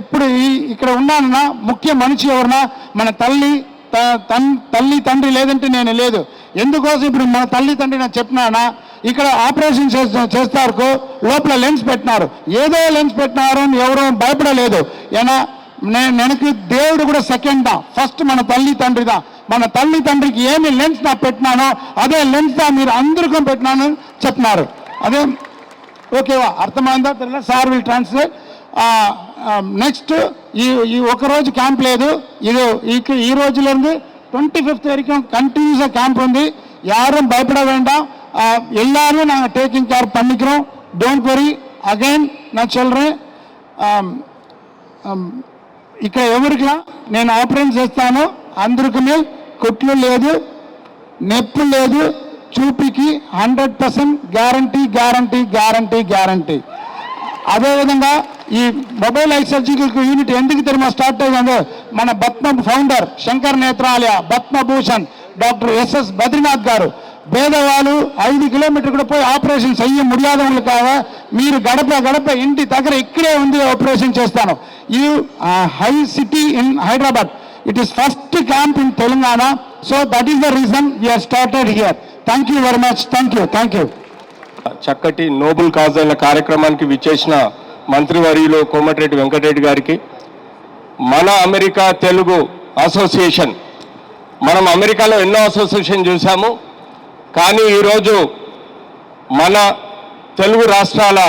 I: ఇప్పుడు ఇక్కడ ఉన్నానన్నా ముఖ్య మనిషి ఎవరన్నా మన తల్లి తండ్రి లేదంటే నేను లేదు. ఎందుకోసం ఇప్పుడు మన తల్లి తండ్రి నాకు చెప్పినానా, ఇక్కడ ఆపరేషన్ చేస్తారు, లోపల లెన్స్ పెట్టినారు, ఏదో లెన్స్ పెట్టినారు అని ఎవరూ భయపడలేదు. ఏనా నెనకు దేవుడు కూడా సెకండ్ దా, ఫస్ట్ మన తల్లి తండ్రిదా. మన తల్లి తండ్రికి ఏమి లెన్స్ నా పెట్టినానో అదే లెన్స్ దా మీరు అందరికీ పెట్టినాను చెప్పినారు. అదే ఓకేవా, అర్థమైందా? తెలియదు, సార్ విల్ ట్రాన్స్లేట్. నెక్స్ట్ ఈ ఒకరోజు క్యాంప్ లేదు, ఈ రోజుலேருந்து 25th வரைக்கும் கண்டினியூஸாக கேம்ப் ఉంది. யாரும் பயப்பட வேண்டாம், எல்லாரும் நாங்கள் டேக்கிங் கேர் பண்ணிக்கிறோம். Don't worry. అగైన్ நான் சொல்கிறேன், ఇక్కడ ఎవరికైనా నేను ఆపరేషన్ చేస్తాను అందరికీ కుట్లు లేదు, నొప్పి లేదు, చూపికి 100% గ్యారంటీ గ్యారంటీ గ్యారంటీ గ్యారంటీ. అదేవిధంగా ఈ మొబైల్ ఐ సర్జికల్ యూనిట్ ఎందుకు తిరిగి స్టార్ట్ అయ్యిందో మన Padma founder Shankar Nethralaya Padma Bhushan doctor SS Badrinath garu పేదవాళ్ళు 5 కిలోమీటర్ కూడా పోయి ఆపరేషన్ చెయ్య ముడియాదవులుకాక మీరు గడప ఇంటి దగ్గర ఇక్కడే ఉంది ఆపరేషన్ చేస్తాను. ఈ high city in Hyderabad, it is first camp in Telangana. So that is the reason we are started here. Thank you very much. Thank you.
J: చక్కటి నోబుల్ కాజ్ అయిన కార్యక్రమానికి విచ్చేసిన మంత్రివర్యులు కోమటిరెడ్డి వెంకటరెడ్డి గారికి, మన అమెరికా తెలుగు అసోసియేషన్, మనం అమెరికాలో ఎన్నో అసోసియేషన్ చూసాము, కానీ ఈరోజు మన తెలుగు రాష్ట్రాల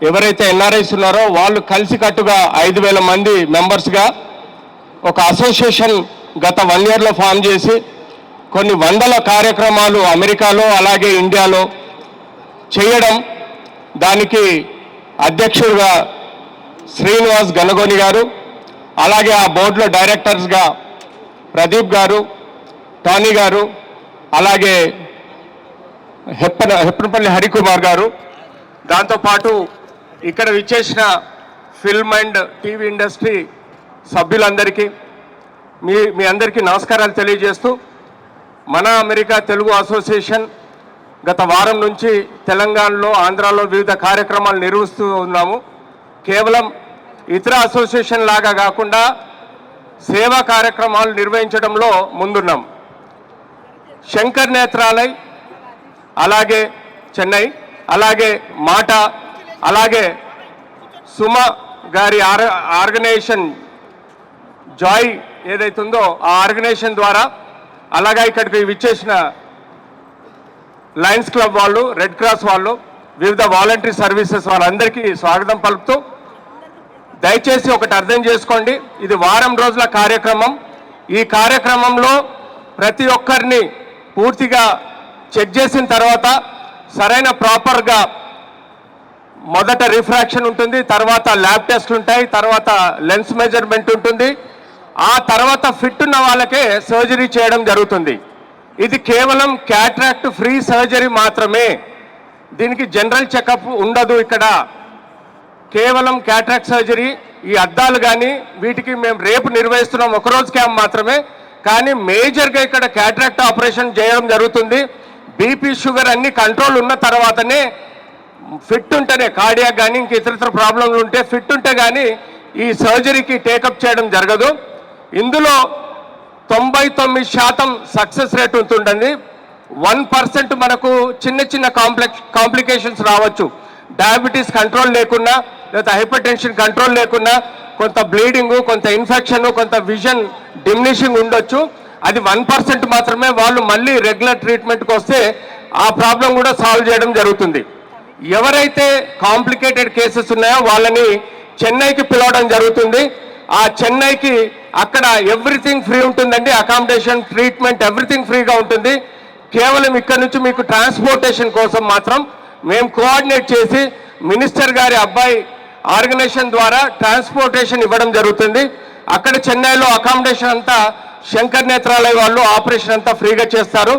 J: ఎవరైతే ఎన్ఆర్ఐస్ ఉన్నారో వాళ్ళు కలిసికట్టుగా 5,000 మంది మెంబర్స్గా ఒక అసోసియేషన్ గత 1 yearలో ఫామ్ చేసి కొన్ని వందల కార్యక్రమాలు అమెరికాలో అలాగే ఇండియాలో చేయడం, దానికి అధ్యక్షుడిగా శ్రీనివాస్ గనగోని గారు, అలాగే ఆ బోర్డులో డైరెక్టర్స్గా ప్రదీప్ గారు, టానీ గారు, అలాగే హెప్పనపల్లి హరికుమార్ గారు, దాంతోపాటు ఇక్కడ విచ్చేసిన ఫిల్మ్ అండ్ టీవీ ఇండస్ట్రీ సభ్యులందరికీ మీ అందరికీ నమస్కారాలు తెలియజేస్తూ, మన అమెరికా తెలుగు అసోసియేషన్ గత వారం నుంచి తెలంగాణలో, ఆంధ్రాలో వివిధ కార్యక్రమాలు నిర్వహిస్తూ ఉన్నాము. కేవలం ఇతర అసోసియేషన్ లాగా కాకుండా సేవా కార్యక్రమాలు నిర్వహించడంలో ముందున్నాం. శంకర్ నేత్రాలయ్, అలాగే చెన్నై, అలాగే మాట, అలాగే సుమ గారి ఆర్గనైజేషన్ జాయ్ ఏదైతుందో ఆ ఆర్గనైజేషన్ ద్వారా, అలాగే ఇక్కడికి విచ్చేసిన లయన్స్ క్లబ్ వాళ్ళు, రెడ్ క్రాస్ వాళ్ళు, వివిధ వాలంటరీ సర్వీసెస్ వాళ్ళందరికీ స్వాగతం పలుకుతూ, దయచేసి ఒకటి అర్థం చేసుకోండి, ఇది వారం రోజుల కార్యక్రమం. ఈ కార్యక్రమంలో ప్రతి ఒక్కరిని పూర్తిగా చెక్ చేసిన తర్వాత సరైన ప్రాపర్గా మొదట రిఫ్రాక్షన్ ఉంటుంది, తర్వాత ల్యాబ్ టెస్ట్లు ఉంటాయి, తర్వాత లెన్స్ మెజర్మెంట్ ఉంటుంది, ఆ తర్వాత ఫిట్ ఉన్న వాళ్ళకే సర్జరీ చేయడం జరుగుతుంది. ఇది కేవలం క్యాట్రాక్ట్ ఫ్రీ సర్జరీ మాత్రమే, దీనికి జనరల్ చెకప్ ఉండదు. ఇక్కడ కేవలం క్యాట్రాక్ట్ సర్జరీ, ఈ అద్దాలు కానీ వీటికి మేము రేపు నిర్వహిస్తున్నాం ఒకరోజు క్యాంప్ మాత్రమే, కానీ మేజర్గా ఇక్కడ క్యాట్రాక్ట్ ఆపరేషన్ చేయడం జరుగుతుంది. బీపీ షుగర్ అన్ని కంట్రోల్ ఉన్న తర్వాతనే, ఫిట్ ఉంటేనే, కార్డియాక్ కానీ ఇంక ఇతర ప్రాబ్లంలు ఉంటే ఫిట్ ఉంటే కానీ ఈ సర్జరీకి టేకప్ చేయడం జరగదు. ఇందులో 99% సక్సెస్ రేట్ ఉంటుందండి. 1% మనకు చిన్న కాంప్లికేషన్స్ రావచ్చు. డయాబెటీస్ కంట్రోల్ లేకున్నా, లేదా హైపర్ టెన్షన్ కంట్రోల్ లేకున్నా, కొంత బ్లీడింగ్, కొంత ఇన్ఫెక్షన్, కొంత విజన్ డిమినిషింగ్ ఉండొచ్చు. అది 1% మాత్రమే. వాళ్ళు మళ్ళీ రెగ్యులర్ ట్రీట్మెంట్కి వస్తే ఆ ప్రాబ్లం కూడా సాల్వ్ చేయడం జరుగుతుంది. ఎవరైతే కాంప్లికేటెడ్ కేసెస్ ఉన్నాయో వాళ్ళని చెన్నైకి పిలవడం జరుగుతుంది. ఆ చెన్నైకి అక్కడ ఎవ్రీథింగ్ ఫ్రీ ఉంటుందండి, అకామిడేషన్, ట్రీట్మెంట్ ఎవ్రీథింగ్ ఫ్రీగా ఉంటుంది. కేవలం ఇక్కడ నుంచి మీకు ట్రాన్స్పోర్టేషన్ కోసం మాత్రం మేము కోఆర్డినేట్ చేసి మినిస్టర్ గారి అబ్బాయి ఆర్గనైజేషన్ ద్వారా ట్రాన్స్పోర్టేషన్ ఇవ్వడం జరుగుతుంది. అక్కడ చెన్నైలో అకామిడేషన్ అంతా శంకర్ నేత్రాలయ వాళ్ళు ఆపరేషన్ అంతా ఫ్రీగా చేస్తారు.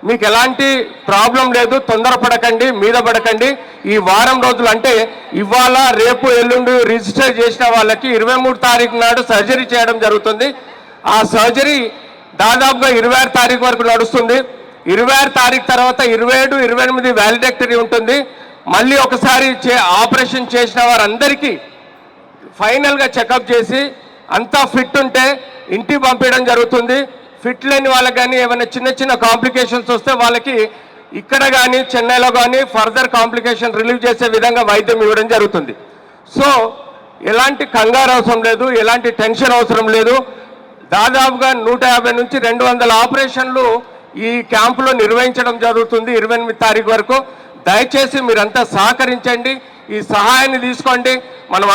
J: మీకు ఎలాంటి ప్రాబ్లం లేదు, తొందరపడకండి, మీద పడకండి. ఈ వారం రోజులు అంటే ఇవాళ, రేపు, ఎల్లుండి రిజిస్టర్ చేసిన వాళ్ళకి 23 తారీఖు నాడు సర్జరీ చేయడం జరుగుతుంది. ఆ సర్జరీ దాదాపుగా 26 తారీఖు వరకు నడుస్తుంది. 26 తారీఖు తర్వాత 27, 28 వ్యాలిడెక్టరీ ఉంటుంది. మళ్ళీ ఒకసారి ఆపరేషన్ చేసిన వారందరికీ ఫైనల్గా చెకప్ చేసి అంతా ఫిట్ ఉంటే ఇంటికి పంపించడం జరుగుతుంది. ఫిట్ లేని వాళ్ళకి కానీ ఏమైనా చిన్న కాంప్లికేషన్స్ వస్తే వాళ్ళకి ఇక్కడ కానీ చెన్నైలో కానీ ఫర్దర్ కాంప్లికేషన్ రిలీవ్ చేసే విధంగా వైద్యం ఇవ్వడం జరుగుతుంది. సో ఎలాంటి కంగారు అవసరం లేదు, ఎలాంటి టెన్షన్ అవసరం లేదు. దాదాపుగా 150 నుంచి 200 ఆపరేషన్లు ఈ క్యాంపులో నిర్వహించడం జరుగుతుంది 28 తారీఖు వరకు. దయచేసి మీరంతా సహకరించండి, ఈ సహాయాన్ని తీసుకోండి. మనం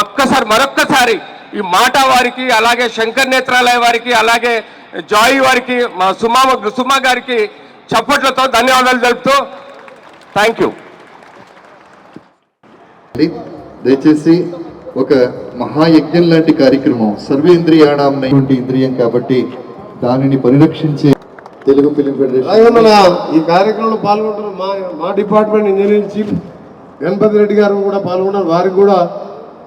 J: మరొక్కసారి ఈ మాట వారికి, అలాగే శంకర్ నేత్రాలయ వారికి, అలాగే జాయ్ వారికి, మా సుమా గారికి చప్పట్లతో ధన్యవాదాలు తెలుపుతూ థ్యాంక్ యూ.
B: దయచేసి ఒక మహాయజ్ఞం లాంటి కార్యక్రమం, సర్వేంద్రియాణం ఇంద్రియం కాబట్టి దానిని పరిరక్షించే తెలుగు ఫిలిం ఫెడరేషన్
D: ఈ కార్యక్రమంలో పాల్గొంటున్న మా department engineering chief Ganapathi Reddy గారు కూడా పాల్గొన్నారు. వారికి కూడా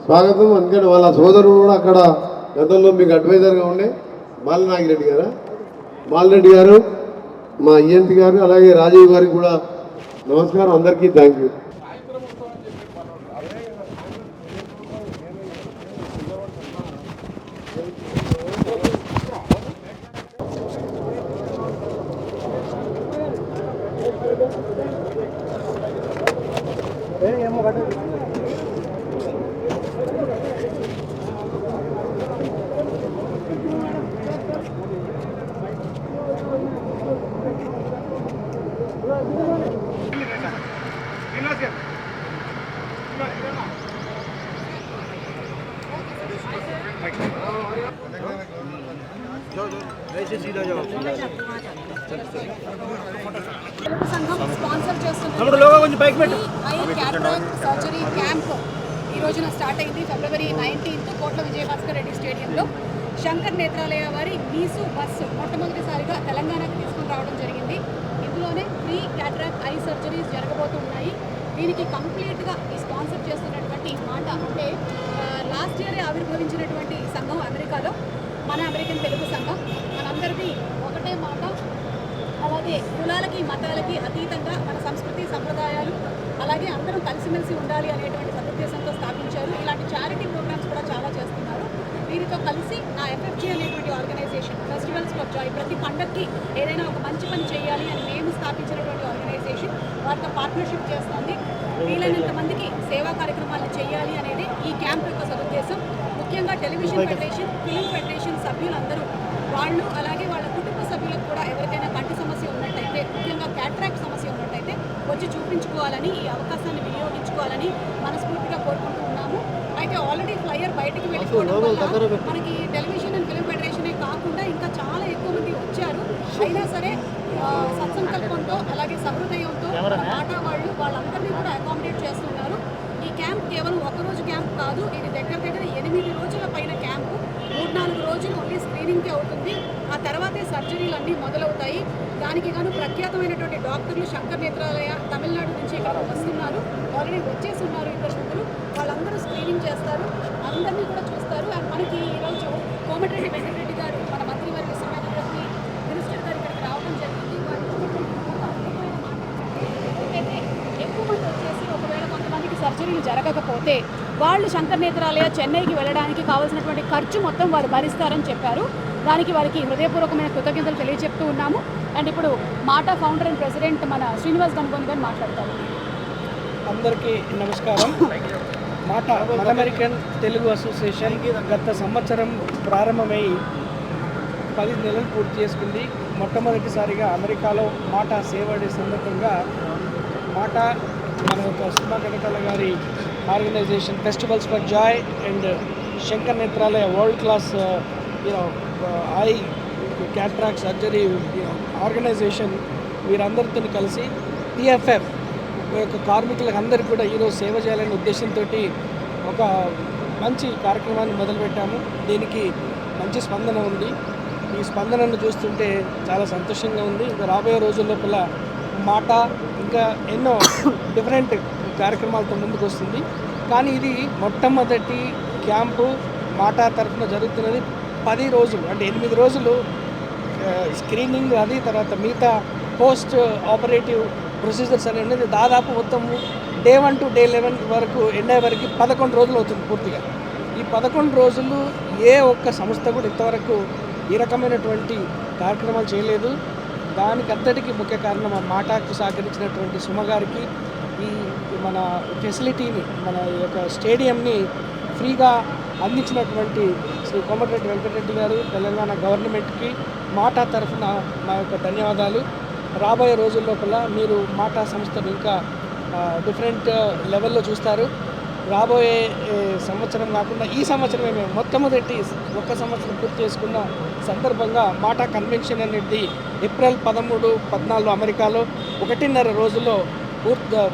D: స్వాగతం. ఎందుకంటే వాళ్ళ సోదరుడు కూడా అక్కడ గతంలో మీకు అడ్వైజర్గా ఉండే మాలనాగిరెడ్డి గారు, మాలరెడ్డి గారు, మా ఈఎన్టీ గారు, అలాగే రాజీవ్ గారికి కూడా నమస్కారం. అందరికీ థ్యాంక్ యూ.
K: సంఘం స్పాన్సర్ చేస్తున్న ఐ క్యాటరాక్ట్ సర్జరీ క్యాంప్ ఈ రోజున స్టార్ట్ అయింది. ఫిబ్రవరి 19th కోట్ల విజయభాస్కర్ రెడ్డి స్టేడియంలో శంకర్ నేత్రాలయ వారి మీసు బస్సు మొట్టమొదటిసారిగా తెలంగాణకు తీసుకుని రావడం జరిగింది. ఇందులోనే ఫ్రీ క్యాటరాక్ట్ ఐ సర్జరీస్ జరగబోతున్నాయి. దీనికి కంప్లీట్గా ఈ స్పాన్సర్ చేస్తున్నటువంటి మాట అంటే లాస్ట్ ఇయరే ఆవిర్భవించినటువంటి సంఘం అమెరికాలో, మన అమెరికన్ తెలుగు సంఘం. మనందరిది ఒకటే మాట, అలాగే కులాలకి మతాలకి అతీతంగా మన సంస్కృతి సంప్రదాయాలు అలాగే అందరం కలిసిమెలిసి ఉండాలి అనేటువంటి సదుద్దేశంతో స్థాపించారు. ఇలాంటి చారిటీ ప్రోగ్రామ్స్ కూడా చాలా చేస్తున్నారు. దీనితో కలిసి నా ఎఫ్ఎఫ్జీ అనేటువంటి ఆర్గనైజేషన్ ఫెస్టివల్స్ ఫర్ జాయ్, ప్రతి పండగకి ఏదైనా ఒక మంచి పని చేయాలి అని మేము స్థాపించినటువంటి ఆర్గనైజేషన్ వారితో పార్ట్నర్షిప్ చేస్తుంది. వీలైనంత మందికి సేవా కార్యక్రమాలు చేయాలి అనేది ఈ క్యాంప్ యొక్క సదుద్దేశం. ముఖ్యంగా టెలివిజన్ ఫెడరేషన్, ఫిలిం ఫెడరేషన్ సభ్యులందరూ వాళ్ళు అలాగే వాళ్ళ కుటుంబ సభ్యులకు కూడా ఎవరికైనా కంటి సమస్య ఉన్నట్టయితే, ముఖ్యంగా క్యాటరాక్ట్ సమస్య ఉన్నట్టయితే వచ్చి చూపించుకోవాలని, ఈ అవకాశాన్ని వినియోగించుకోవాలని మనస్ఫూర్తిగా కోరుకుంటూ ఉన్నాము. అయితే ఆల్రెడీ ఫ్లైయర్ బయటికి వెళ్ళిపోవడం వల్ల మనకి టెలివిజన్ అండ్ ఫిలిం ఫెడరేషనే కాకుండా ఇంకా చాలా ఎక్కువ మంది వచ్చారు. అయినా సరే సత్సంకల్పంతో అలాగే సహృదయంతో మాట వాళ్ళందరినీ కూడా అకామిడేట్ చేస్తున్నారు. ఈ క్యాంప్ కేవలం ఒకరోజు క్యాంప్ కాదు, ఇది దగ్గర 8 రోజుల పైన క్యాంపు. 3-4 రోజులు ఓన్లీ స్క్రీనింగ్కే అవుతుంది. ఆ తర్వాతే సర్జరీలు అన్నీ మొదలవుతాయి. దానికి గాను ప్రఖ్యాతమైనటువంటి డాక్టర్లు శంకర్ నేత్రాలయ తమిళనాడు నుంచి ఇక్కడ వస్తున్నారు. ఆల్రెడీ వచ్చేసి ఉన్నారు 2 మంది. వాళ్ళందరూ స్క్రీనింగ్ చేస్తారు, అందరినీ కూడా చూస్తారు. అండ్ మనకి ఈరోజు కోమటిరెడ్డి వెంకటరెడ్డి గారు, మన మంత్రి వారి విశ్వనాథరెడ్డి మినిస్టర్ గారు ఇక్కడికి రావడం జరిగింది. అయితే ఎక్కువ మంది వచ్చేసి ఒకవేళ కొంతమందికి సర్జరీలు జరగకపోతే వాళ్ళు శంకర్ నేత్రాలయ చెన్నైకి వెళ్ళడానికి కావాల్సినటువంటి ఖర్చు మొత్తం వారు భరిస్తారని చెప్పారు. దానికి వారికి హృదయపూర్వకమైన కృతజ్ఞతలు తెలియజెప్తూ ఉన్నాము. అండ్ ఇప్పుడు మాటా ఫౌండర్ అండ్ ప్రెసిడెంట్ మన శ్రీనివాస్ గణగోని గారు మాట్లాడతారు.
H: అందరికీ నమస్కారం. మాటా మన అమెరికన్ తెలుగు అసోసియేషన్ గత సంవత్సరం ప్రారంభమై 10 నెలలు పూర్తి చేసుకుంది. మొట్టమొదటిసారిగా అమెరికాలో మాటా సేవ డే సందర్భంగా మాటా మన యొక్క సుమా కనకాల గారి organisation festivals for joy and Shankar Nethralaya world class eye cataract surgery organisation వీరందరితో కలిసి టిఎఫ్ఎఫ్ యొక్క కార్మికులకు అందరికీ కూడా ఈరోజు సేవ చేయాలనే ఉద్దేశంతో ఒక మంచి కార్యక్రమాన్ని మొదలుపెట్టాము. దీనికి మంచి స్పందన ఉంది. ఈ స్పందనను చూస్తుంటే చాలా సంతోషంగా ఉంది. ఇంకా రాబోయే రోజుల్లోపల మాట ఇంకా ఎన్నో డిఫరెంట్ కార్యక్రమాలతో ముందుకు వస్తుంది. కానీ ఇది మొట్టమొదటి క్యాంపు మాటా తరఫున జరుగుతున్నది. 10 రోజులు అంటే 8 రోజులు స్క్రీనింగ్, అది తర్వాత మిగతా పోస్ట్ ఆపరేటివ్ ప్రొసీజర్స్ అనేది దాదాపు మొత్తం డే 1 to day 11 వరకు ఎండ్ అయ్యే వరకు 11 రోజులు అవుతుంది పూర్తిగా. ఈ 11 రోజులు ఏ ఒక్క సంస్థ కూడా ఇంతవరకు ఈ రకమైనటువంటి కార్యక్రమాలు చేయలేదు. దానికి అంతటికీ ముఖ్య కారణం ఆ మాటాకు సహకరించినటువంటి సుమ గారికి, ఈ మన ఫెసిలిటీని, మన యొక్క స్టేడియంని ఫ్రీగా అందించినటువంటి శ్రీ కోమటిరెడ్డి వెంకటరెడ్డి గారు, తెలంగాణ గవర్నమెంట్కి మాటా తరఫున మా యొక్క ధన్యవాదాలు. రాబోయే రోజుల లోపల మీరు మాటా సంస్థను ఇంకా డిఫరెంట్ లెవెల్లో చూస్తారు. రాబోయే సంవత్సరం కాకుండా ఈ సంవత్సరమే మేము మొట్టమొదటి 1 సంవత్సరం పూర్తి చేసుకున్న సందర్భంగా మాటా కన్వెన్షన్ అనేది ఏప్రిల్ 13, 14 అమెరికాలో 1.5 రోజుల్లో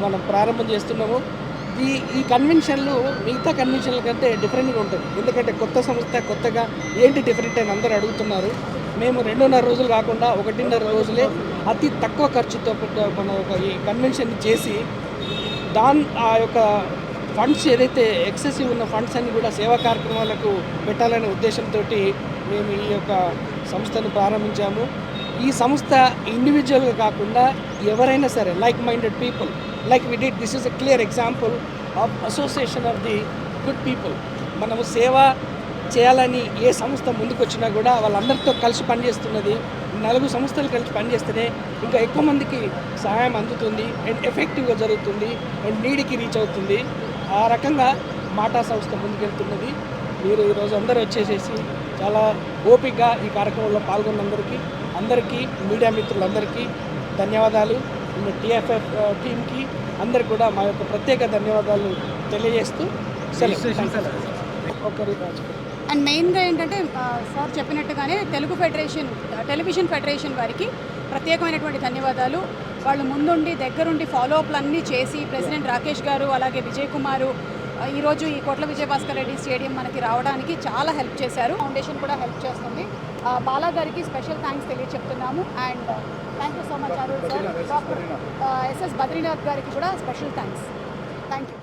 H: మనం ప్రారంభం చేస్తున్నాము. ఈ కన్వెన్షన్లు మిగతా కన్వెన్షన్ల కంటే డిఫరెంట్గా ఉంటుంది. ఎందుకంటే కొత్త సంస్థ, కొత్తగా ఏంటి డిఫరెంట్ అని అందరూ అడుగుతున్నారు. మేము 2.5 రోజులు కాకుండా 1.5 రోజులే అతి తక్కువ ఖర్చుతో మన ఈ కన్వెన్షన్ చేసి ఆ యొక్క ఫండ్స్ ఏదైతే ఎక్సెసివ్ ఉన్న ఫండ్స్ అన్ని కూడా సేవా కార్యక్రమాలకు పెట్టాలనే ఉద్దేశంతో మేము ఈ యొక్క సంస్థను ప్రారంభించాము. ఈ సంస్థ ఇండివిజువల్గా కాకుండా ఎవరైనా సరే like minded people, like we did, this is a clear example of association of the good people. మనము సేవ చేయాలని ఏ సంస్థ ముందుకు వచ్చినా కూడా వాళ్ళందరితో కలిసి పనిచేస్తున్నది. 4 సంస్థలు కలిసి పనిచేస్తేనే ఇంకా ఎక్కువ మందికి సహాయం అందుతుంది అండ్ ఎఫెక్టివ్గా జరుగుతుంది అండ్ నీడికి రీచ్ అవుతుంది. ఆ రకంగా మాటా సంస్థ ముందుకెళ్తున్నది. మీరు ఈరోజు అందరూ వచ్చేసేసి చాలా ఓపికగా ఈ కార్యక్రమంలో పాల్గొన్నందరికీ మీడియా మిత్రులందరికీ ధన్యవాదాలు. టిఎఫ్ఎఫ్ టీంకి అందరికీ కూడా మా యొక్క ప్రత్యేక ధన్యవాదాలు తెలియజేస్తూ సెలవు.
K: అండ్ మెయిన్గా ఏంటంటే సార్ చెప్పినట్టుగానే టెలివిజన్ ఫెడరేషన్ వారికి ప్రత్యేకమైనటువంటి ధన్యవాదాలు. వాళ్ళు ముందుండి దగ్గరుండి ఫాలోఅప్లన్నీ చేసి ప్రెసిడెంట్ రాకేష్ గారు అలాగే విజయ్ కుమారు ఈరోజు ఈ కోట్ల విజయభాస్కర్ రెడ్డి స్టేడియం మనకి రావడానికి చాలా హెల్ప్ చేశారు. ఫౌండేషన్ కూడా హెల్ప్ చేస్తుంది. బాలా గారికి స్పెషల్ థ్యాంక్స్ తెలియచెప్తున్నాము. And thank you so much Arun sir. Doctor SS Badrinath గారికి కూడా స్పెషల్ థ్యాంక్స్. Thank you.